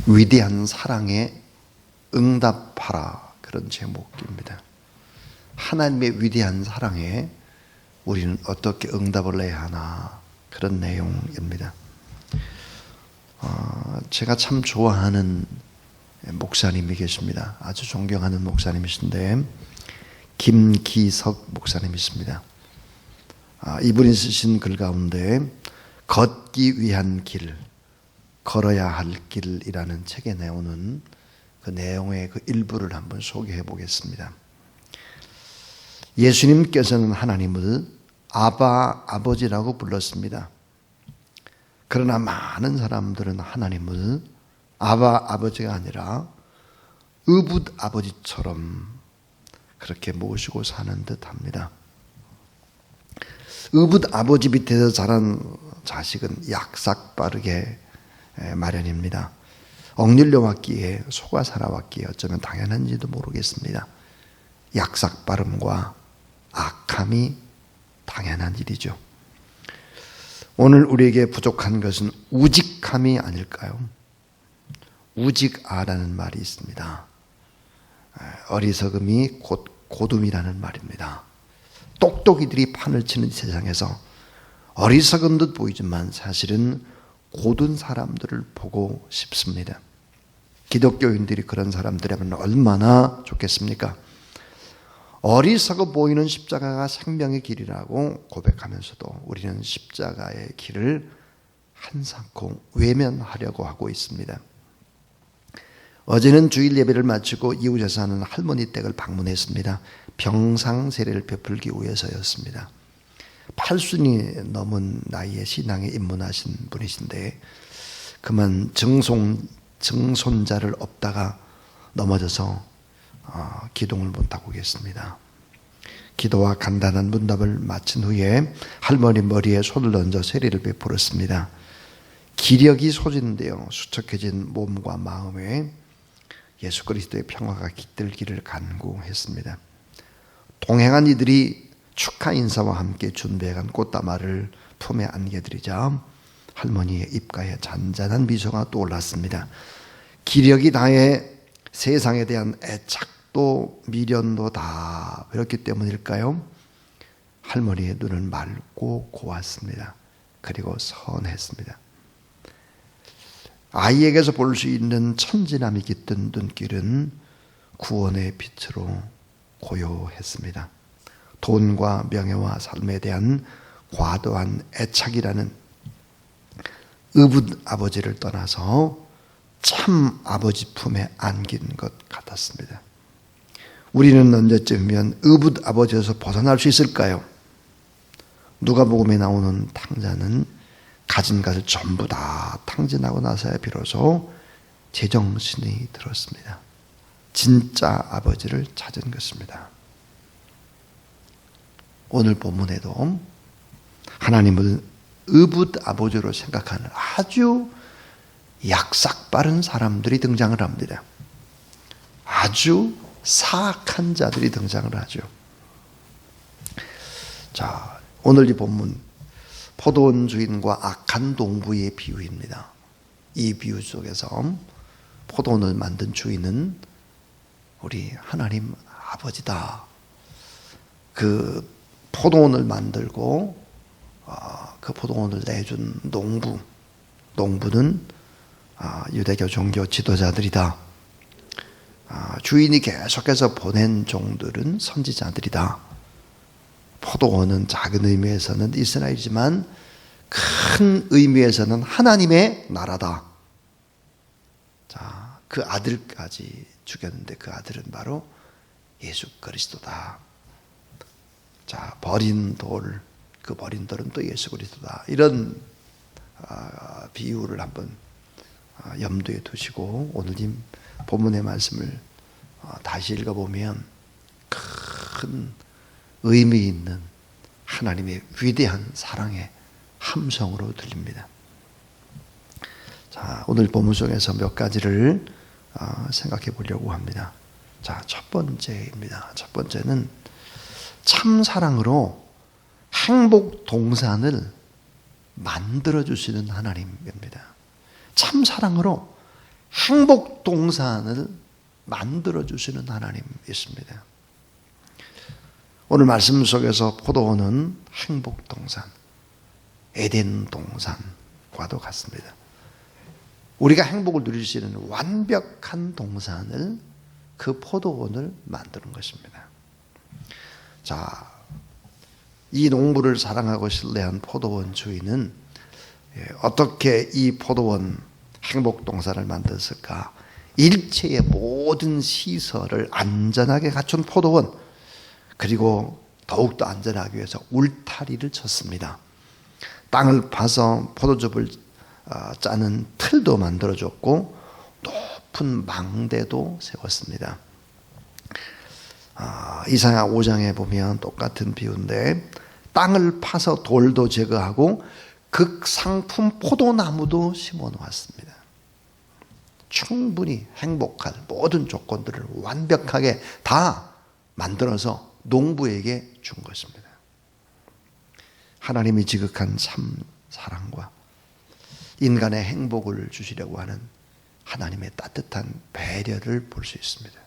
위대한 사랑에 응답하라, 그런 제목입니다. 하나님의 위대한 사랑에 우리는 어떻게 응답을 해야 하나, 그런 내용입니다. 제가 참 좋아하는 목사님이 계십니다. 아주 존경하는 목사님이신데 김기석 목사님이십니다. 이분이 쓰신 글 가운데 걷기 위한 길, 걸어야 할 길이라는 책에 나오는 그 내용의 그 일부를 한번 소개해 보겠습니다. 예수님께서는 하나님을 아바, 아버지라고 불렀습니다. 그러나 많은 사람들은 하나님을 아바, 아버지가 아니라 의붓 아버지처럼 그렇게 모시고 사는 듯 합니다. 의붓 아버지 밑에서 자란 자식은 약삭 빠르게 마련입니다. 억눌려 왔기에, 속아 살아왔기에 어쩌면 당연한지도 모르겠습니다. 약삭 빠름과 악함이 당연한 일이죠. 오늘 우리에게 부족한 것은 우직함이 아닐까요? 우직아라는 말이 있습니다. 어리석음이 곧 고둠이라는 말입니다. 똑똑이들이 판을 치는 세상에서 어리석은 듯 보이지만 사실은 고든 사람들을 보고 싶습니다. 기독교인들이 그런 사람들이라면 얼마나 좋겠습니까? 어리석어 보이는 십자가가 생명의 길이라고 고백하면서도 우리는 십자가의 길을 한사코 외면하려고 하고 있습니다. 어제는 주일 예배를 마치고 이웃에 사는 할머니 댁을 방문했습니다. 병상세례를 베풀기 위해서였습니다. 80이 넘은 나이에 신앙에 입문하신 분이신데 그만 증손자를 업다가 넘어져서 기동을 못하고 계십니다. 기도와 간단한 문답을 마친 후에 할머니 머리에 손을 얹어 세례를 베풀었습니다. 기력이 소진되어 수척해진 몸과 마음에 예수 그리스도의 평화가 깃들기를 간구했습니다. 동행한 이들이 축하 인사와 함께 준비해간 꽃다발을 품에 안겨드리자 할머니의 입가에 잔잔한 미소가 떠올랐습니다. 기력이 다해 세상에 대한 애착도 미련도 다 그렇기 때문일까요? 할머니의 눈은 맑고 고왔습니다. 그리고 선했습니다. 아이에게서 볼 수 있는 천진함이 깃든 눈길은 구원의 빛으로 고요했습니다. 돈과 명예와 삶에 대한 과도한 애착이라는 의붓 아버지를 떠나서 참 아버지 품에 안긴 것 같았습니다. 우리는 언제쯤이면 의붓 아버지에서 벗어날 수 있을까요? 누가복음에 나오는 탕자는 가진 것을 전부 다 탕진하고 나서야 비로소 제정신이 들었습니다. 진짜 아버지를 찾은 것입니다. 오늘 본문에도 하나님을 의붓 아버지로 생각하는 아주 약삭 빠른 사람들이 등장을 합니다. 아주 사악한 자들이 등장을 하죠. 자, 오늘 이 본문 포도원 주인과 악한 동부의 비유입니다. 이 비유 속에서 포도원을 만든 주인은 우리 하나님 아버지다. 그 포도원을 만들고 그 포도원을 내준 농부는 유대교 종교 지도자들이다. 주인이 계속해서 보낸 종들은 선지자들이다. 포도원은 작은 의미에서는 이스라엘이지만 큰 의미에서는 하나님의 나라다. 자, 그 아들까지 죽였는데 그 아들은 바로 예수 그리스도다. 자, 버린 돌, 그 버린 돌은 또 예수 그리스도다. 이런 비유를 한번 염두에 두시고 오늘 이 본문의 말씀을 다시 읽어보면 큰 의미 있는 하나님의 위대한 사랑의 함성으로 들립니다. 자, 오늘 본문 속에서 몇 가지를 생각해 보려고 합니다. 자, 첫 번째입니다. 첫 번째는 참 사랑으로 행복 동산을 만들어 주시는 하나님입니다. 참 사랑으로 행복 동산을 만들어 주시는 하나님 있습니다. 오늘 말씀 속에서 포도원은 행복 동산, 에덴 동산과도 같습니다. 우리가 행복을 누릴 수 있는 완벽한 동산을, 그 포도원을 만드는 것입니다. 자, 이 농부를 사랑하고 신뢰한 포도원 주인은 어떻게 이 포도원 행복 동산을 만들었을까? 일체의 모든 시설을 안전하게 갖춘 포도원, 그리고 더욱더 안전하기 위해서 울타리를 쳤습니다. 땅을 파서 포도즙을 짜는 틀도 만들어줬고 높은 망대도 세웠습니다. 이사야 5장에 보면 똑같은 비유인데, 땅을 파서 돌도 제거하고 극상품 포도나무도 심어 놓았습니다. 충분히 행복할 모든 조건들을 완벽하게 다 만들어서 농부에게 준 것입니다. 하나님이 지극한 참 사랑과 인간의 행복을 주시려고 하는 하나님의 따뜻한 배려를 볼 수 있습니다.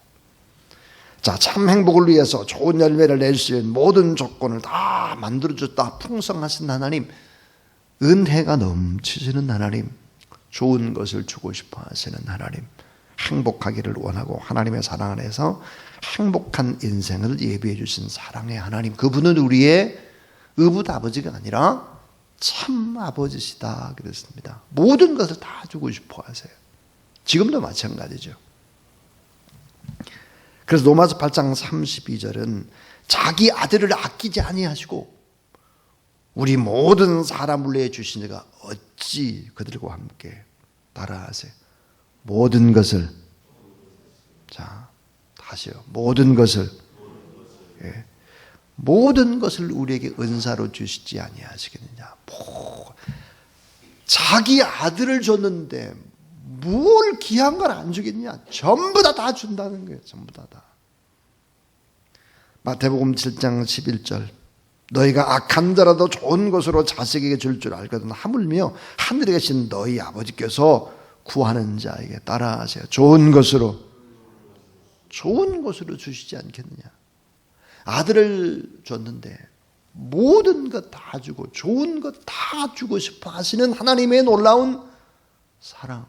자, 참 행복을 위해서 좋은 열매를 낼 수 있는 모든 조건을 다 만들어줬다. 풍성하신 하나님, 은혜가 넘치시는 하나님, 좋은 것을 주고 싶어 하시는 하나님, 행복하기를 원하고 하나님의 사랑 안에서 행복한 인생을 예비해 주신 사랑의 하나님, 그분은 우리의 의붓 아버지가 아니라 참 아버지시다 그랬습니다. 모든 것을 다 주고 싶어 하세요. 지금도 마찬가지죠. 그래서 로마서 8장 32절은 자기 아들을 아끼지 아니하시고 우리 모든 사람을 위해 주신 이가 어찌 그들과 함께 따라하세요. 모든 것을, 자 다시요, 모든 것을, 예, 모든 것을 우리에게 은사로 주시지 아니하시겠느냐. 자기 아들을 줬는데 뭘 귀한 걸 안 주겠냐. 전부 다 준다는 거예요. 전부 다. 마태복음 7장 11절, 너희가 악한 자라도 좋은 것으로 자식에게 줄 줄 알거든 하물며 하늘에 계신 너희 아버지께서 구하는 자에게 따라하세요. 좋은 것으로 주시지 않겠느냐. 아들을 줬는데 모든 것 다 주고 좋은 것 다 주고 싶어 하시는 하나님의 놀라운 사랑.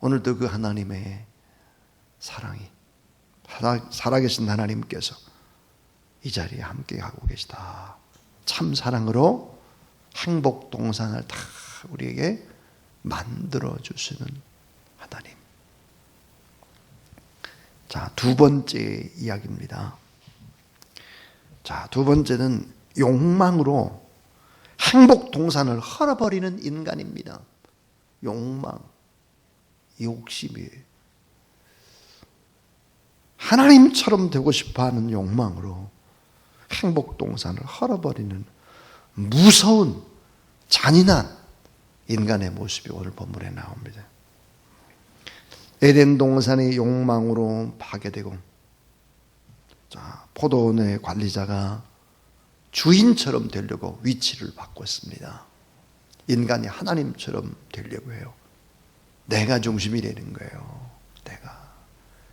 오늘도 그 하나님의 사랑이, 살아계신 하나님께서 이 자리에 함께 하고 계시다. 참 사랑으로 행복 동산을 다 우리에게 만들어 주시는 하나님. 자, 두 번째 이야기입니다. 자, 두 번째는 욕망으로 행복 동산을 헐어버리는 인간입니다. 욕망, 욕심이에요. 하나님처럼 되고 싶어하는 욕망으로 행복 동산을 헐어버리는 무서운 잔인한 인간의 모습이 오늘 본문에 나옵니다. 에덴 동산의 욕망으로 파괴되고, 자, 포도원의 관리자가 주인처럼 되려고 위치를 바꿨습니다. 인간이 하나님처럼 되려고 해요. 내가 중심이 되는 거예요. 내가.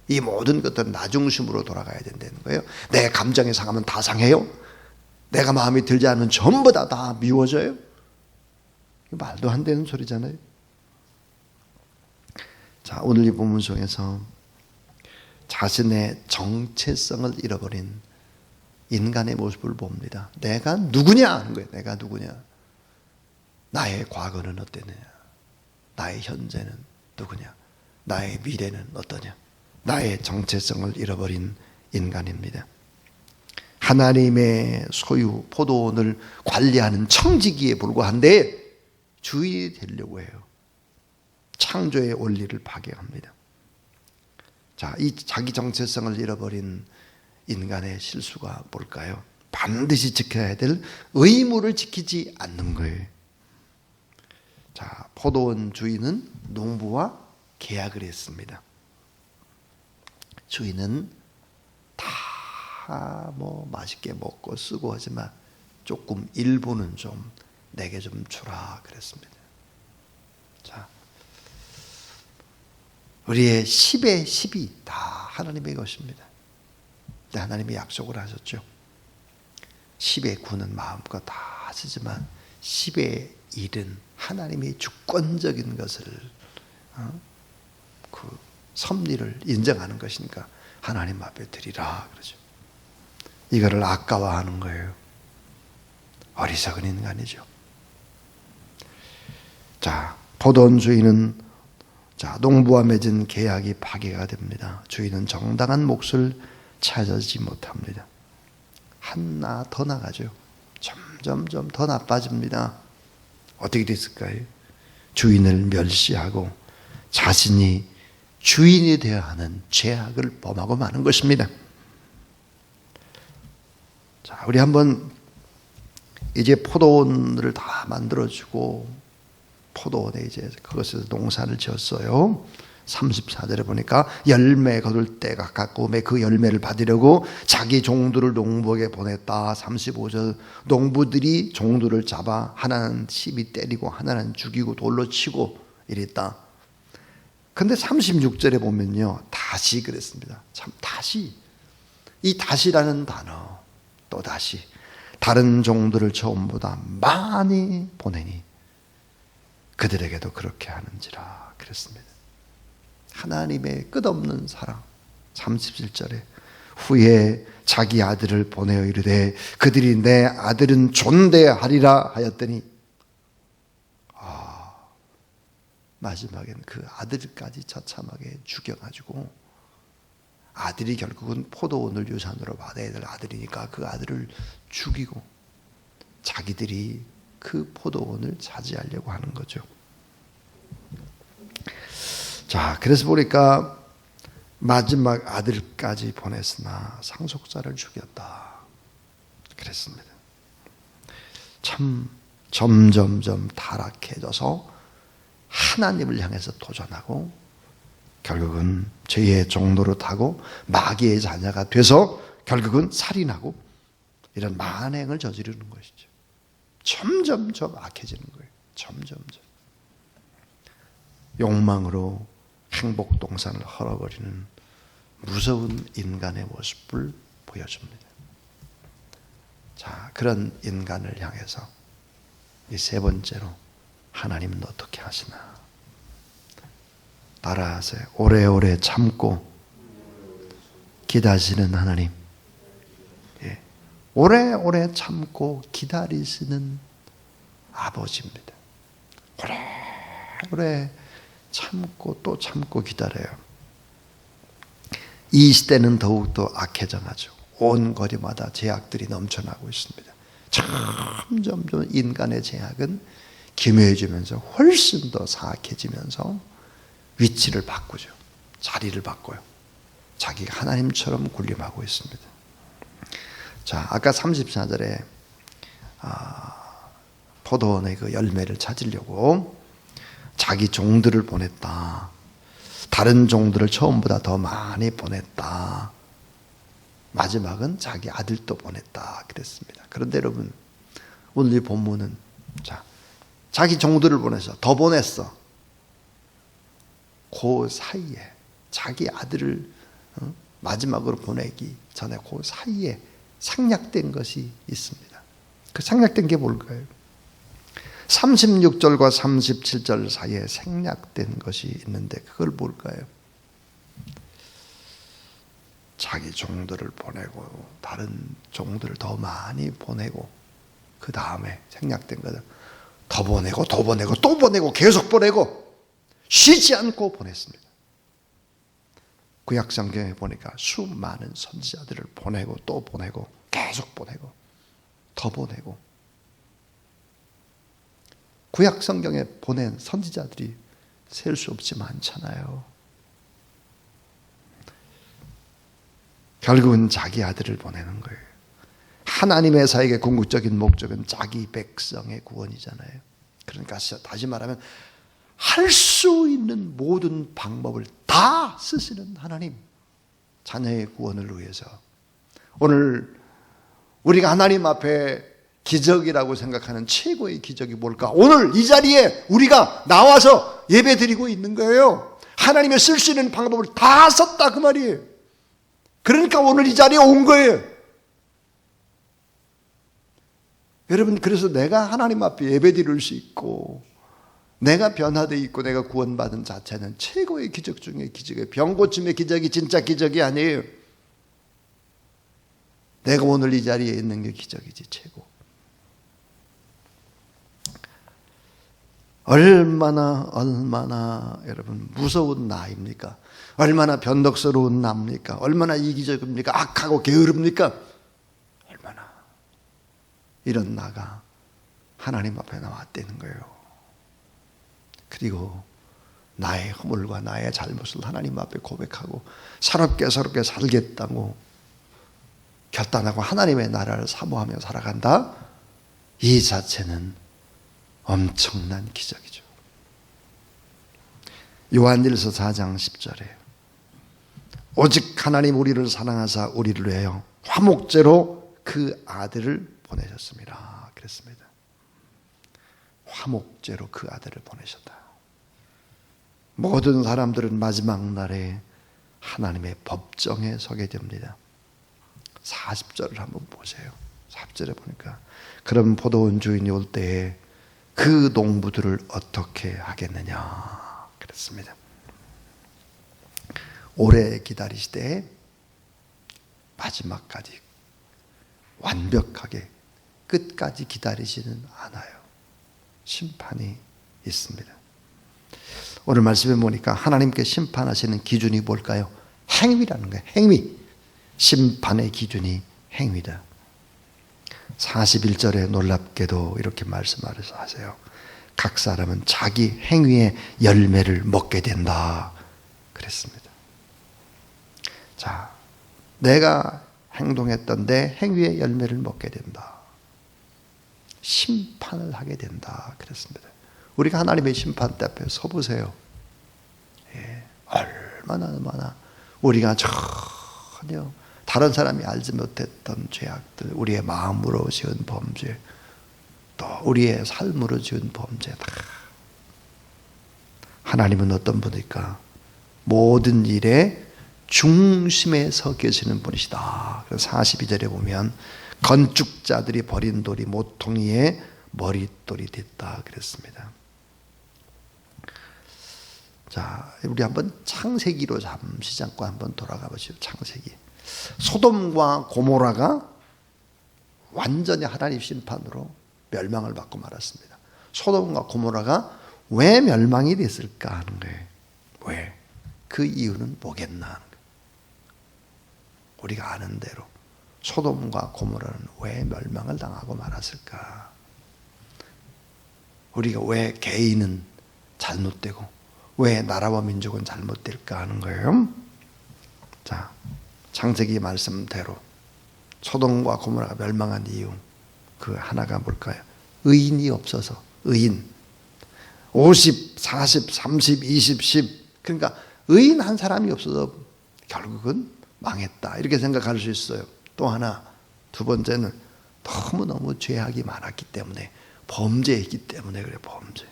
이 모든 것들은 나 중심으로 돌아가야 된다는 거예요. 내 감정이 상하면 다 상해요. 내가 마음이 들지 않으면 전부 다 미워져요. 말도 안 되는 소리잖아요. 자, 오늘 이 본문 속에서 자신의 정체성을 잃어버린 인간의 모습을 봅니다. 내가 누구냐 하는 거예요. 내가 누구냐. 나의 과거는 어땠느냐. 나의 현재는 누구냐. 나의 미래는 어떠냐. 나의 정체성을 잃어버린 인간입니다. 하나님의 소유 포도원을 관리하는 청지기에 불과한데 주인이 되려고 해요. 창조의 원리를 파괴합니다. 자, 이 자기 정체성을 잃어버린 인간의 실수가 뭘까요? 반드시 지켜야 될 의무를 지키지 않는 거예요. 자, 포도원 주인은 농부와 계약을 했습니다. 주인은 다 맛있게 먹고 쓰고 하지만 조금 일부는 좀 내게 좀 주라 그랬습니다. 자, 우리의 10의 10이 다 하나님의 것입니다. 근데 하나님이 약속을 하셨죠. 10의 9는 마음껏 다 하시지만 10의 1은 하나님이 주권적인 것을 그 섭리를 인정하는 것이니까 하나님 앞에 드리라 그러죠. 이거를 아까워하는 거예요. 어리석은 인간이죠. 자, 포도원 주인은 농부와 맺은 계약이 파기가 됩니다. 주인은 정당한 몫을 찾지 못합니다. 하나 더 나가죠. 점점점 더 나빠집니다. 어떻게 됐을까요? 주인을 멸시하고 자신이 주인이 되어야 하는 죄악을 범하고 마는 것입니다. 자, 우리 한번 이제 포도원을 다 만들어주고 포도원에 이제 그것에서 농사를 지었어요. 34절에 보니까 열매 거둘 때가 가까움에 그 열매를 받으려고 자기 종들을 농부에게 보냈다. 35절 농부들이 종들을 잡아 하나는 시비 때리고 하나는 죽이고 돌로 치고 이랬다. 근데 36절에 보면요 다시 그랬습니다. 참 다시, 이 다시라는 단어, 또 다시 다른 종들을 처음보다 많이 보내니 그들에게도 그렇게 하는지라 그랬습니다. 하나님의 끝없는 사랑. 37절에 후에 자기 아들을 보내어 이르되 그들이 내 아들은 존대하리라 하였더니 마지막에는 그 아들까지 처참하게 죽여가지고 아들이 결국은 포도원을 유산으로 받아야 될 아들이니까 그 아들을 죽이고 자기들이 그 포도원을 차지하려고 하는 거죠. 자, 그래서 보니까 마지막 아들까지 보냈으나 상속자를 죽였다 그랬습니다. 참 점점점 타락해져서 하나님을 향해서 도전하고 결국은 죄의 종로를 타고 마귀의 자녀가 돼서 결국은 살인하고 이런 만행을 저지르는 것이죠. 점점점 악해지는 거예요. 점점점. 욕망으로 행복 동산을 헐어버리는 무서운 인간의 모습을 보여줍니다. 자, 그런 인간을 향해서 이 세 번째로 하나님은 어떻게 하시나? 따라하세요. 오래오래 참고 기다리시는 하나님. 예. 오래오래 참고 기다리시는 아버지입니다. 오래오래 참고 또 참고 기다려요. 이 시대는 더욱더 악해져가지고 온 거리마다 제약들이 넘쳐나고 있습니다. 점점 인간의 제약은 기묘해지면서 훨씬 더 사악해지면서 위치를 바꾸죠. 자리를 바꿔요. 자기가 하나님처럼 군림하고 있습니다. 자, 아까 34절에 포도원의 그 열매를 찾으려고 자기 종들을 보냈다. 다른 종들을 처음보다 더 많이 보냈다. 마지막은 자기 아들도 보냈다 그랬습니다. 그런데 여러분, 오늘 이 본문은 자기 종들을 보내서 더 보냈어. 그 사이에 자기 아들을 마지막으로 보내기 전에 그 사이에 생략된 것이 있습니다. 그 생략된 게 뭘까요? 36절과 37절 사이에 생략된 것이 있는데 그걸 뭘까요? 자기 종들을 보내고 다른 종들을 더 많이 보내고 그 다음에 생략된 것은 더 보내고 또 보내고 또 보내고 계속 보내고 쉬지 않고 보냈습니다. 구약 성경에 보니까 수많은 선지자들을 보내고 또 보내고 계속 보내고 더 보내고 구약 성경에 보낸 선지자들이 셀 수 없이 많잖아요. 결국은 자기 아들을 보내는 거예요. 하나님의 사역의 궁극적인 목적은 자기 백성의 구원이잖아요. 그러니까 다시 말하면 할 수 있는 모든 방법을 다 쓰시는 하나님, 자녀의 구원을 위해서. 오늘 우리가 하나님 앞에 기적이라고 생각하는 최고의 기적이 뭘까? 오늘 이 자리에 우리가 나와서 예배 드리고 있는 거예요. 하나님의 쓸 수 있는 방법을 다 썼다 그 말이에요. 그러니까 오늘 이 자리에 온 거예요. 여러분, 그래서 내가 하나님 앞에 예배드릴 수 있고 내가 변화되어 있고 내가 구원받은 자체는 최고의 기적 중에 기적이에요. 병 고침의 기적이 진짜 기적이 아니에요. 내가 오늘 이 자리에 있는 게 기적이지, 최고. 얼마나 여러분 무서운 나입니까? 얼마나 변덕스러운 나입니까? 얼마나 이기적입니까? 악하고 게으릅니까? 얼마나 이런 나가 하나님 앞에 나왔다는 거예요. 그리고 나의 허물과 나의 잘못을 하나님 앞에 고백하고 새롭게 살겠다고 결단하고 하나님의 나라를 사모하며 살아간다? 이 자체는 엄청난 기적이죠. 요한일서 4장 10절에 오직 하나님 우리를 사랑하사 우리를 위하여 화목제로 그 아들을 보내셨습니다. 그랬습니다. 화목제로 그 아들을 보내셨다. 모든 사람들은 마지막 날에 하나님의 법정에 서게 됩니다. 40절을 한번 보세요. 40절에 보니까 그럼 포도원 주인이 올 때에 그 농부들을 어떻게 하겠느냐 그랬습니다. 오래 기다리시되 마지막까지 완벽하게 끝까지 기다리지는 않아요. 심판이 있습니다. 오늘 말씀에 보니까 하나님께 심판하시는 기준이 뭘까요? 행위라는 거예요. 행위. 심판의 기준이 행위다. 41절에 놀랍게도 이렇게 말씀하세요. 각 사람은 자기 행위의 열매를 먹게 된다 그랬습니다. 자, 내가 행동했던 내 행위의 열매를 먹게 된다. 심판을 하게 된다 그랬습니다. 우리가 하나님의 심판대 앞에 서보세요. 예, 얼마나 우리가 전혀 다른 사람이 알지 못했던 죄악들, 우리의 마음으로 지은 범죄, 또 우리의 삶으로 지은 범죄 다. 하나님은 어떤 분일까? 모든 일의 중심에 서 계시는 분이시다. 그래서 42절에 보면 건축자들이 버린 돌이 모퉁이의 머릿돌이 됐다 그랬습니다. 자, 우리 한번 창세기로 잠시 잠깐 한번 돌아가 보시죠. 창세기. 소돔과 고모라가 완전히 하나님 심판으로 멸망을 받고 말았습니다. 소돔과 고모라가 왜 멸망이 됐을까 하는 거예요. 왜? 그 이유는 뭐겠나 하는 거예요. 우리가 아는 대로 소돔과 고모라는 왜 멸망을 당하고 말았을까? 우리가 왜 개인은 잘못되고 왜 나라와 민족은 잘못될까 하는 거예요. 자, 창세기 말씀대로 소돔과 고모라가 멸망한 이유 그 하나가 뭘까요? 의인이 없어서. 의인 50, 40, 30, 20, 10 그러니까 의인 한 사람이 없어서 결국은 망했다 이렇게 생각할 수 있어요. 또 하나 두 번째는 너무너무 죄악이 많았기 때문에 범죄했기 때문에 그래. 범죄.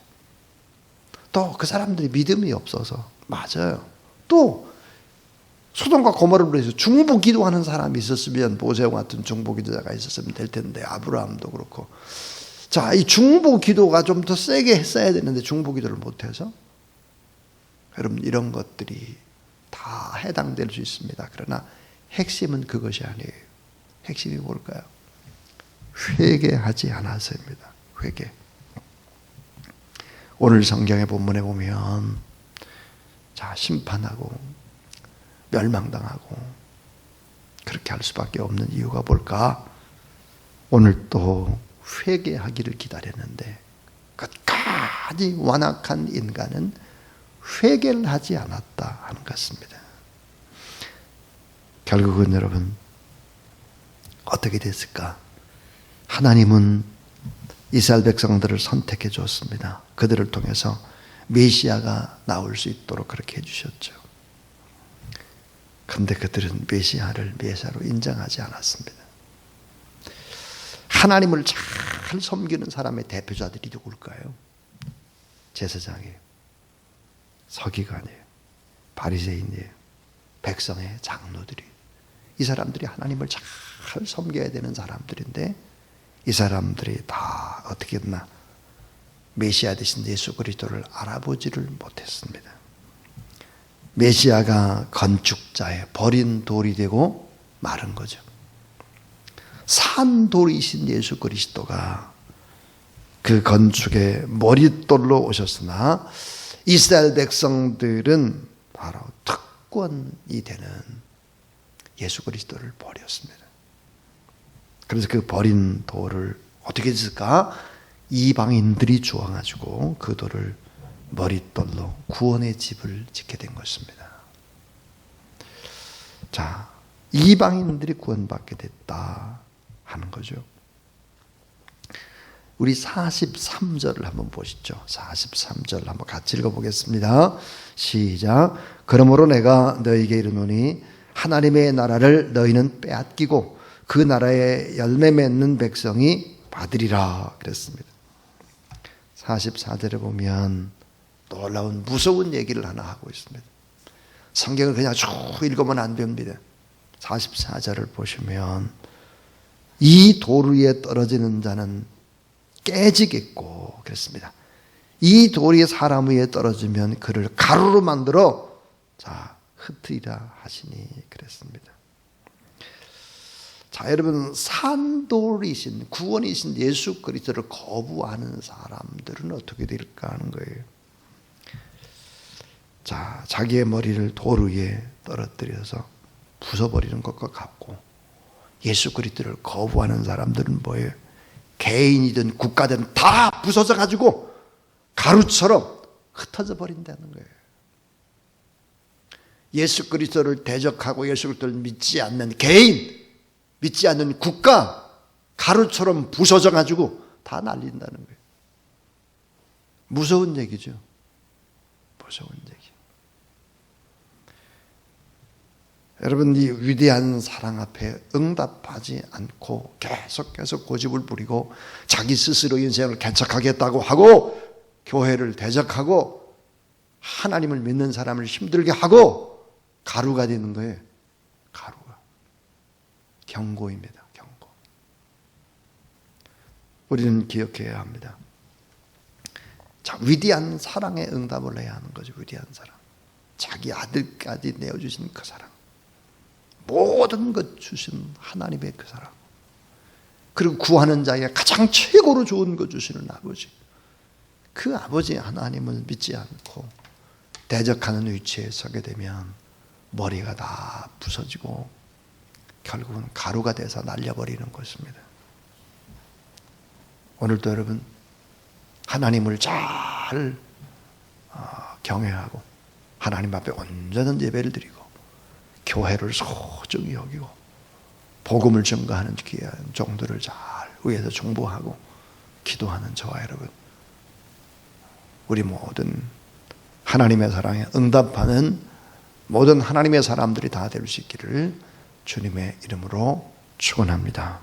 또 그 사람들이 믿음이 없어서. 맞아요. 또 소돔과 고모라를 위해서 중보 기도하는 사람이 있었으면 모세와 같은 중보 기도자가 있었으면 될 텐데 아브라함도 그렇고. 자, 이 중보 기도가 좀 더 세게 했어야 되는데 중보 기도를 못해서 여러분 이런 것들이 다 해당될 수 있습니다. 그러나 핵심은 그것이 아니에요. 핵심이 뭘까요? 회개하지 않아서입니다. 회개. 오늘 성경의 본문에 보면 자, 심판하고 멸망당하고 그렇게 할 수밖에 없는 이유가 뭘까? 오늘 또 회개하기를 기다렸는데 끝까지 완악한 인간은 회개를 하지 않았다 하는 것입니다. 결국은 여러분 어떻게 됐을까? 하나님은 이스라엘 백성들을 선택해 줬습니다. 그들을 통해서 메시아가 나올 수 있도록 그렇게 해주셨죠. 그런데 그들은 메시아로 인정하지 않았습니다. 하나님을 잘 섬기는 사람의 대표자들이 누굴까요? 제사장이에요. 서기관이에요. 바리새인이에요. 백성의 장로들이. 이 사람들이 하나님을 잘 섬겨야 되는 사람들인데 이 사람들이 다 어떻게 했나? 메시아 되신 예수 그리스도를 알아보지를 못했습니다. 메시아가 건축자의 버린 돌이 되고 마른 거죠. 산돌이신 예수 그리스도가 그 건축의 머릿돌로 오셨으나 이스라엘 백성들은 바로 특권이 되는 예수 그리스도를 버렸습니다. 그래서 그 버린 돌을 어떻게 했을까? 이방인들이 주워가지고 그 돌을 머릿돌로 구원의 집을 짓게 된 것입니다. 자, 이방인들이 구원받게 됐다 하는 거죠. 우리 43절을 한번 보시죠. 43절 한번 같이 읽어보겠습니다. 시작. 그러므로 내가 너희에게 이르노니 하나님의 나라를 너희는 빼앗기고 그 나라에 열매 맺는 백성이 받으리라 그랬습니다. 44절에 보면 놀라운 무서운 얘기를 하나 하고 있습니다. 성경을 그냥 쭉 읽으면 안 됩니다. 44절을 보시면 이 돌 위에 떨어지는 자는 깨지겠고 그랬습니다. 이 돌이 사람 위에 떨어지면 그를 가루로 만들어 흩으리라 하시니 그랬습니다. 자, 여러분, 산돌이신 구원이신 예수 그리스도를 거부하는 사람들은 어떻게 될까 하는 거예요. 자, 자기의 머리를 돌 위에 떨어뜨려서 부숴버리는 것과 같고, 예수 그리스도를 거부하는 사람들은 뭐예요? 개인이든 국가든 다 부서져 가지고 가루처럼 흩어져 버린다는 거예요. 예수 그리스도를 대적하고 예수 그리스도를 믿지 않는 개인, 믿지 않는 국가, 가루처럼 부서져 가지고 다 날린다는 거예요. 무서운 얘기죠. 무서운 얘기. 여러분, 이 위대한 사랑 앞에 응답하지 않고 계속 고집을 부리고 자기 스스로 인생을 개척하겠다고 하고 교회를 대적하고 하나님을 믿는 사람을 힘들게 하고 가루가 되는 거예요. 가루가. 경고입니다. 경고. 우리는 기억해야 합니다. 자, 위대한 사랑에 응답을 해야 하는 거죠. 위대한 사랑. 자기 아들까지 내어주신 그 사랑. 모든 것 주신 하나님의 그 사랑. 그리고 구하는 자에게 가장 최고로 좋은 것 주시는 아버지. 그 아버지 하나님을 믿지 않고 대적하는 위치에 서게 되면 머리가 다 부서지고 결국은 가루가 돼서 날려버리는 것입니다. 오늘도 여러분 하나님을 잘 경외하고 하나님 앞에 온전한 예배를 드리고 교회를 소중히 여기고 복음을 증거하는 귀한 종들을 잘 위해서 중보하고 기도하는 저와 여러분, 우리 모든 하나님의 사랑에 응답하는 모든 하나님의 사람들이 다 될 수 있기를 주님의 이름으로 축원합니다.